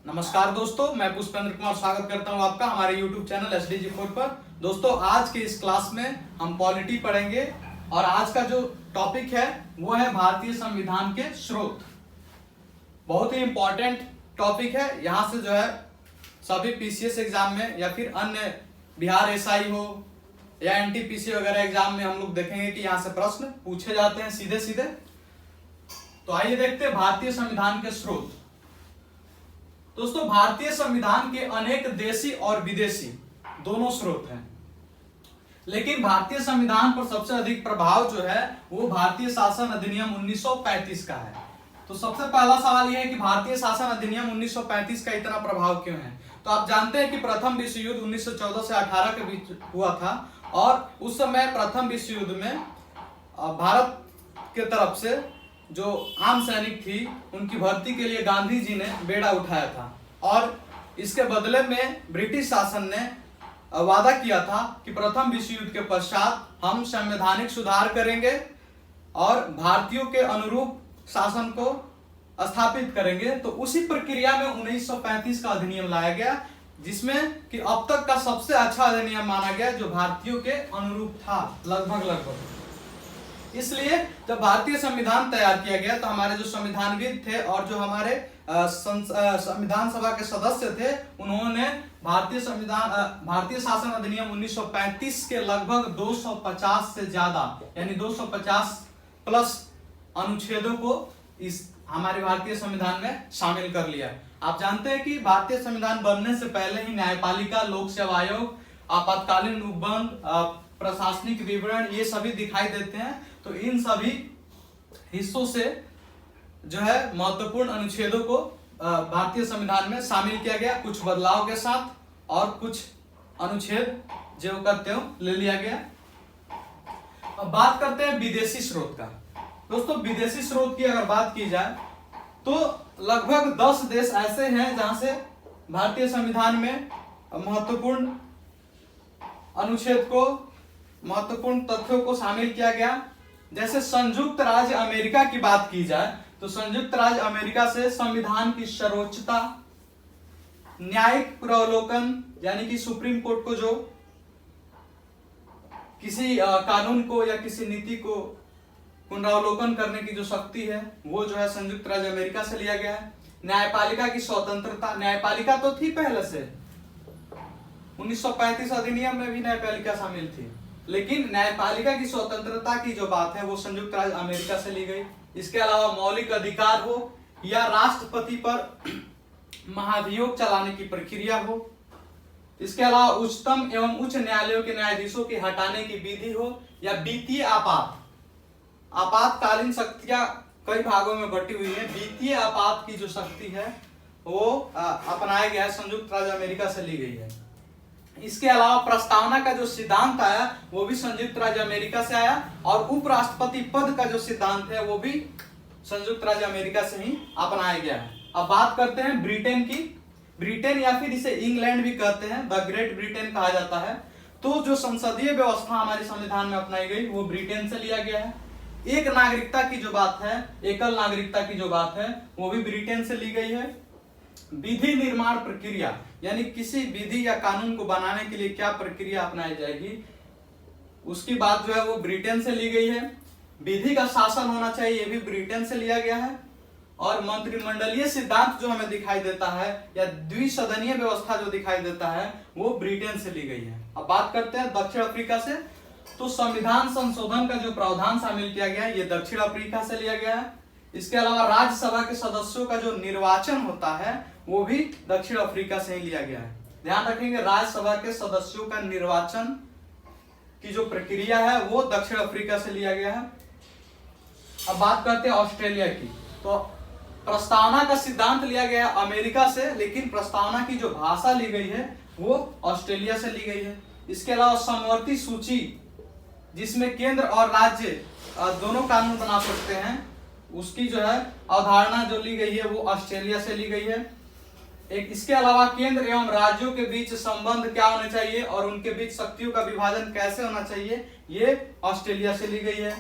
नमस्कार दोस्तों, मैं पुष्पेंद्र कुमार स्वागत करता हूं आपका हमारे YouTube चैनल SDG4 पर। दोस्तों, आज के इस क्लास में हम पॉलिटी पढ़ेंगे और आज का जो टॉपिक है वो है भारतीय संविधान के स्रोत। बहुत ही इंपॉर्टेंट टॉपिक है। यहाँ से जो है सभी PCS एग्जाम में या फिर अन्य बिहार SI हो या NTPC वगैरह एग्जाम में हम लोग देखेंगे कि यहाँ से प्रश्न पूछे जाते हैं सीधे सीधे। तो आइए देखते हैं भारतीय संविधान के स्रोत। दोस्तों, भारतीय संविधान के अनेक देशी और विदेशी दोनों स्रोत हैं, लेकिन भारतीय संविधान पर सबसे अधिक प्रभाव जो है वो भारतीय शासन अधिनियम 1935 का है। तो सबसे पहला सवाल यह है कि भारतीय शासन अधिनियम 1935 का इतना प्रभाव क्यों है। तो आप जानते हैं कि प्रथम विश्व युद्ध 1914 से 18 के बीच हुआ था और उस समय प्रथम विश्व युद्ध में भारत के तरफ से जो आम सैनिक थी उनकी भर्ती के लिए गांधी जी ने बेड़ा उठाया था और इसके बदले में ब्रिटिश शासन ने वादा किया था कि प्रथम विश्व युद्ध के पश्चात हम संवैधानिक सुधार करेंगे और भारतीयों के अनुरूप शासन को स्थापित करेंगे। तो उसी प्रक्रिया में 1935 का अधिनियम लाया गया, जिसमें कि अब तक का सबसे अच्छा अधिनियम माना गया जो भारतीयों के अनुरूप था लगभग। इसलिए जब भारतीय संविधान तैयार किया गया तो हमारे जो संविधानविद थे और जो हमारे संविधान सभा के सदस्य थे उन्होंने भारतीय शासन अधिनियम 1935 के लगभग 250 से ज्यादा यानी 250 प्लस अनुच्छेदों को इस हमारे भारतीय संविधान में शामिल कर लिया। आप जानते हैं कि भारतीय संविधान बनने से पहले ही न्यायपालिका, लोक सेवा आयोग, आपातकालीन उपबंध, प्रशासनिक विवरण ये सभी दिखाई देते हैं। तो इन सभी हिस्सों से जो है महत्वपूर्ण अनुच्छेदों को भारतीय संविधान में शामिल किया गया, कुछ बदलाव के साथ, और कुछ अनुच्छेद जो का त्यों ले लिया गया। अब बात करते हैं विदेशी स्रोत का। दोस्तों, विदेशी स्रोत की अगर बात की जाए तो लगभग 10 देश ऐसे हैं जहां से भारतीय संविधान में महत्वपूर्ण अनुच्छेद को, महत्वपूर्ण तथ्यों को शामिल किया गया। जैसे संयुक्त राज्य अमेरिका की बात की जाए तो संयुक्त राज्य अमेरिका से संविधान की सर्वोच्चता, न्यायिक पुनरावलोकन यानी कि सुप्रीम कोर्ट को जो किसी कानून को या किसी नीति को पुनरावलोकन करने की जो शक्ति है वो जो है संयुक्त राज्य अमेरिका से लिया गया है। न्यायपालिका की स्वतंत्रता, न्यायपालिका तो थी पहले से, 1935 अधिनियम में भी न्यायपालिका शामिल थी, लेकिन न्यायपालिका की स्वतंत्रता की जो बात है वो संयुक्त राज्य अमेरिका से ली गई। इसके अलावा मौलिक अधिकार हो या राष्ट्रपति पर महाभियोग चलाने की प्रक्रिया हो, इसके अलावा उच्चतम एवं उच्च न्यायालयों के न्यायाधीशों के हटाने की विधि हो, या वित्तीय आपातकालीन शक्तियां कई भागों में बटी हुई है। वित्तीय आपात की जो शक्ति है वो अपनाया गया है, संयुक्त राज्य अमेरिका से ली गई है। इसके अलावा प्रस्तावना का जो सिद्धांत आया वो भी संयुक्त राज्य अमेरिका से आया और उपराष्ट्रपति पद का जो सिद्धांत है वो भी संयुक्त राज्य अमेरिका से ही अपनाया गया है। अब बात करते हैं ब्रिटेन की। ब्रिटेन या फिर इसे इंग्लैंड भी कहते हैं, द ग्रेट ब्रिटेन कहा जाता है। तो जो संसदीय व्यवस्था हमारे संविधान में अपनाई गई वो ब्रिटेन से लिया गया है। एक नागरिकता की जो बात है, एकल नागरिकता की जो बात है वो भी ब्रिटेन से ली गई है। विधि निर्माण प्रक्रिया यानी किसी विधि या कानून को बनाने के लिए क्या प्रक्रिया अपनाई जाएगी उसकी बात जो है वो ब्रिटेन से ली गई है। विधि का शासन होना चाहिए ये भी ब्रिटेन से लिया गया है। और मंत्रिमंडलीय सिद्धांत जो हमें दिखाई देता है या द्विसदनीय व्यवस्था जो दिखाई देता है वो ब्रिटेन से ली गई है। अब बात करते हैं दक्षिण अफ्रीका से। तो संविधान संशोधन का जो प्रावधान शामिल किया गया है ये दक्षिण अफ्रीका से लिया गया है। इसके अलावा राज्यसभा के सदस्यों का जो निर्वाचन होता है वो भी दक्षिण अफ्रीका से ही लिया गया है। ध्यान रखेंगे, राज्यसभा के सदस्यों का निर्वाचन की जो प्रक्रिया है वो दक्षिण अफ्रीका से लिया गया है। अब बात करते हैं ऑस्ट्रेलिया की। तो प्रस्तावना का सिद्धांत लिया गया अमेरिका से, लेकिन प्रस्तावना की जो भाषा ली गई है वो ऑस्ट्रेलिया से ली गई है। इसके अलावा समवर्ती सूची जिसमें केंद्र और राज्य दोनों कानून बना सकते हैं उसकी जो है अवधारणा जो ली गई है वो ऑस्ट्रेलिया से ली गई है। एक इसके अलावा केंद्र एवं राज्यों के बीच संबंध क्या होने चाहिए और उनके बीच शक्तियों का विभाजन कैसे होना चाहिए ये ऑस्ट्रेलिया से ली गई है।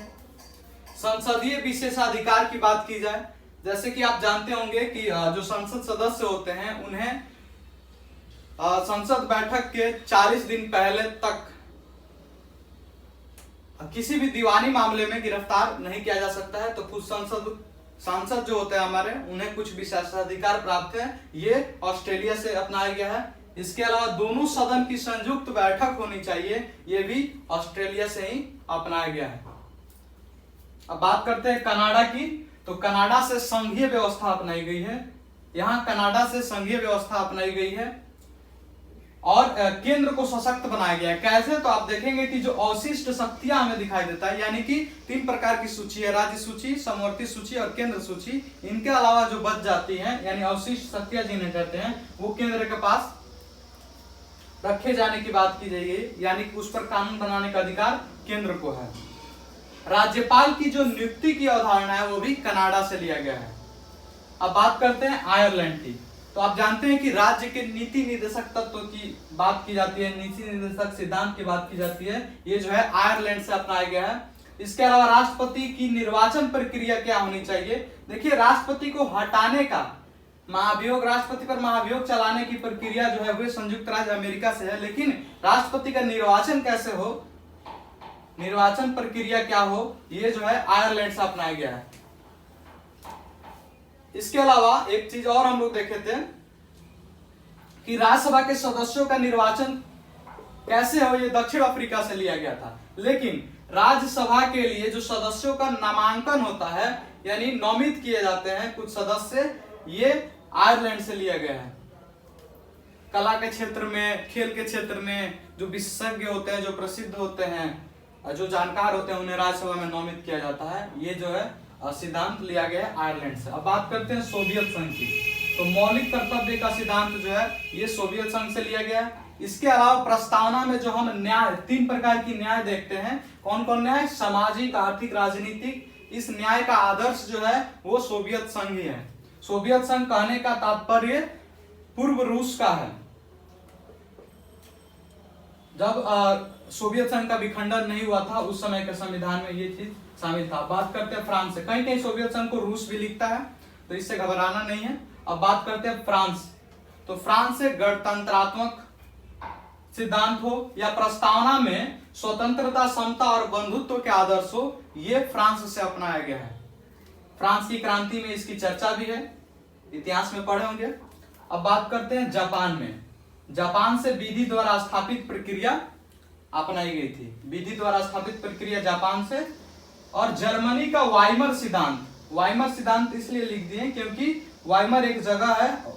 संसदीय विशेषाधिकार की बात की जाए जैसे कि आप जानते होंगे कि जो संसद सदस्य होते हैं उन्हें संसद बैठक के 40 दिन पहले तक किसी भी दीवानी मामले में गिरफ्तार नहीं किया जा सकता है। तो कुछ सांसद जो होते हैं हमारे, उन्हें कुछ विशेषाधिकार प्राप्त है, ये ऑस्ट्रेलिया से अपनाया गया है। इसके अलावा दोनों सदन की संयुक्त बैठक होनी चाहिए, ये भी ऑस्ट्रेलिया से ही अपनाया गया है। अब बात करते हैं कनाडा की। तो कनाडा से संघीय व्यवस्था अपनाई गई है। यहाँ कनाडा से संघीय व्यवस्था अपनाई गई है और केंद्र को सशक्त बनाया गया है। कैसे? तो आप देखेंगे कि जो अवशिष्ट शक्तियां हमें दिखाई देता है, यानी कि 3 प्रकार की सूची है, राज्य सूची, समवर्ती सूची और केंद्र सूची। इनके अलावा जो बच जाती हैं, यानी अवशिष्ट शक्तियां जिन्हें कहते हैं, वो केंद्र के पास रखे जाने की बात की जाएगी, यानी कि उस पर कानून बनाने का अधिकार केंद्र को है। राज्यपाल की जो नियुक्ति की अवधारणा है वो भी कनाडा से लिया गया है। अब बात करते हैं आयरलैंड की। तो आप जानते हैं कि राज्य के नीति निर्देशक तत्व की बात की जाती है, नीति निर्देशक सिद्धांत की बात की जाती है, ये जो है आयरलैंड से अपनाया गया है। इसके अलावा राष्ट्रपति की निर्वाचन प्रक्रिया क्या होनी चाहिए? देखिए, राष्ट्रपति को हटाने का महाभियोग, राष्ट्रपति पर महाभियोग चलाने की प्रक्रिया जो है वो संयुक्त राज्य अमेरिका से है, लेकिन राष्ट्रपति का निर्वाचन कैसे हो, निर्वाचन प्रक्रिया क्या हो, ये जो है आयरलैंड से अपनाया गया है। इसके अलावा एक चीज और हम लोग देखे थे कि राज्यसभा के सदस्यों का निर्वाचन कैसे हो, ये दक्षिण अफ्रीका से लिया गया था। लेकिन राज्यसभा के लिए जो सदस्यों का नामांकन होता है, यानी नोमित किए जाते हैं कुछ सदस्य, ये आयरलैंड से लिया गया है। कला के क्षेत्र में, खेल के क्षेत्र में जो विशेषज्ञ होते हैं, जो प्रसिद्ध होते हैं, जो जानकार होते हैं, उन्हें राज्यसभा में नोमित किया जाता है। ये जो है सिद्धांत लिया गया है आयरलैंड से। अब बात करते हैं सोवियत संघ की। तो मौलिक कर्तव्य का सिद्धांत जो है ये सोवियत संघ से लिया गया है। इसके अलावा प्रस्तावना में जो हम न्याय, 3 प्रकार की न्याय देखते हैं, कौन कौन न्याय? सामाजिक, आर्थिक, राजनीतिक। इस न्याय का आदर्श जो है वो सोवियत संघ ही है। सोवियत संघ कहने का तात्पर्य पूर्व रूस का है। जब सोवियत संघ का विखंडन नहीं हुआ था उस समय के संविधान में ये चीज शामिल था। बात करते हैं फ्रांस से। कहीं कहीं सोवियत संघ को रूस भी लिखता है, तो इससे घबराना नहीं है। अब बात करते हैं फ्रांस। तो फ्रांस से गणतंत्रात्मक सिद्धांत हो या प्रस्तावना में स्वतंत्रता, समता और बंधुत्व के आदर्श हो, ये फ्रांस से अपनाया गया है। फ्रांस की क्रांति में इसकी चर्चा भी है, इतिहास में पढ़े होंगे। अब बात करते हैं जापान में। जापान से विधि द्वारा स्थापित प्रक्रिया अपनाई गई थी, विधि द्वारा स्थापित प्रक्रिया जापान से। और जर्मनी का वाइमर सिद्धांत, वाइमर सिद्धांत इसलिए लिख दिए क्योंकि वाइमर एक जगह है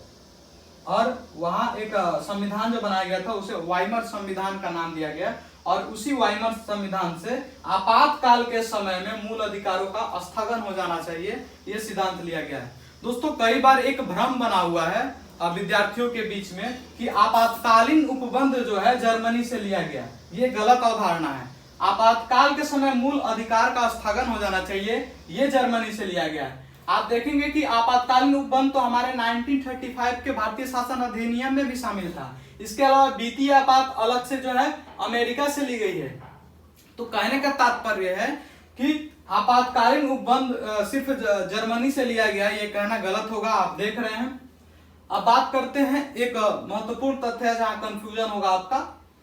और वहां एक संविधान जो बनाया गया था उसे वाइमर संविधान का नाम दिया गया, और उसी वाइमर संविधान से आपातकाल के समय में मूल अधिकारों का स्थगन हो जाना चाहिए, ये सिद्धांत लिया गया है। दोस्तों, कई बार एक भ्रम बना हुआ है विद्यार्थियों के बीच में कि आपातकालीन उपबंध जो है जर्मनी से लिया गया, ये गलत अवधारणा है। आपातकाल के समय मूल अधिकार का स्थगन हो जाना चाहिए, ये जर्मनी से लिया गया है। आप देखेंगे कि आपातकालीन उपबंध तो हमारे 1935 के भारतीय शासन अधिनियम में भी शामिल था। इसके अलावा वित्तीय आपात अलग से जो है अमेरिका से ली गई है। तो कहने का तात्पर्य है कि आपातकालीन उपबंध सिर्फ जर्मनी से लिया गया, ये कहना गलत होगा, आप देख रहे हैं। अब बात करते हैं, एक महत्वपूर्ण तथ्य है जहां कंफ्यूजन होगा आपका।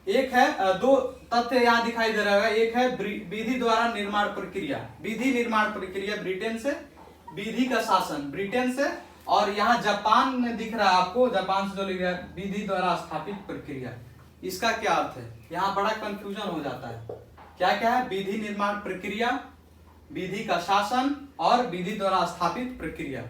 एक है, 2 तथ्य यहाँ दिखाई दे रहा है। एक है विधि द्वारा निर्माण प्रक्रिया, विधि निर्माण प्रक्रिया ब्रिटेन से, विधि का शासन ब्रिटेन से, और यहाँ जापान में दिख रहा है आपको, जापान से जो लिख रहा है विधि द्वारा स्थापित प्रक्रिया। इसका क्या अर्थ है? यहाँ बड़ा कंफ्यूजन हो जाता है। क्या क्या है? विधि निर्माण प्रक्रिया, विधि का शासन और विधि द्वारा स्थापित प्रक्रिया।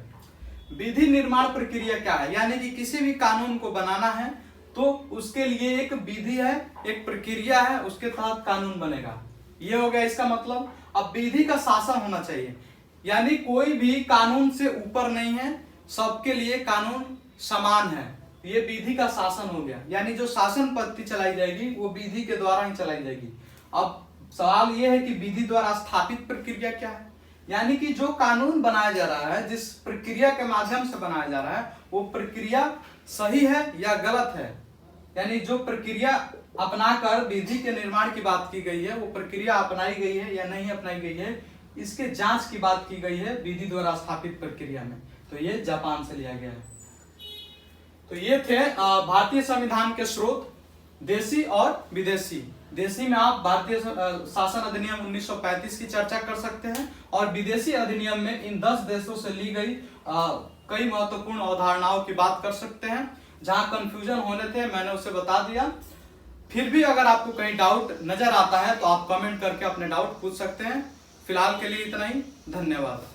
विधि निर्माण प्रक्रिया क्या है? यानी कि किसी भी कानून को बनाना है तो उसके लिए एक विधि है, एक प्रक्रिया है, उसके तहत कानून बनेगा, ये हो गया इसका मतलब। अब विधि का शासन होना चाहिए, यानी कोई भी कानून से ऊपर नहीं है, सबके लिए कानून समान है, ये विधि का शासन हो गया। यानी जो शासन पद्धति चलाई जाएगी वो विधि के द्वारा ही चलाई जाएगी। अब सवाल ये है कि विधि द्वारा स्थापित प्रक्रिया क्या है? यानी कि जो कानून बनाया जा रहा है, जिस प्रक्रिया के माध्यम से बनाया जा रहा है, वो प्रक्रिया सही है या गलत है। यानी जो प्रक्रिया अपनाकर विधि के निर्माण की बात की गई है, वो प्रक्रिया अपनाई गई है या नहीं अपनाई गई है, इसके जांच की बात की गई है विधि द्वारा स्थापित प्रक्रिया में, तो ये जापान से लिया गया है। तो ये थे भारतीय संविधान के स्रोत, देशी और विदेशी। देशी में आप भारतीय शासन अधिनियम 1935 की चर्चा कर सकते हैं, और विदेशी अधिनियम में इन 10 देशों से ली गई कई महत्वपूर्ण अवधारणाओं की बात कर सकते हैं। जहां कंफ्यूजन होने थे मैंने उसे बता दिया। फिर भी अगर आपको कहीं डाउट नजर आता है तो आप कमेंट करके अपने डाउट पूछ सकते हैं। फिलहाल के लिए इतना ही, धन्यवाद।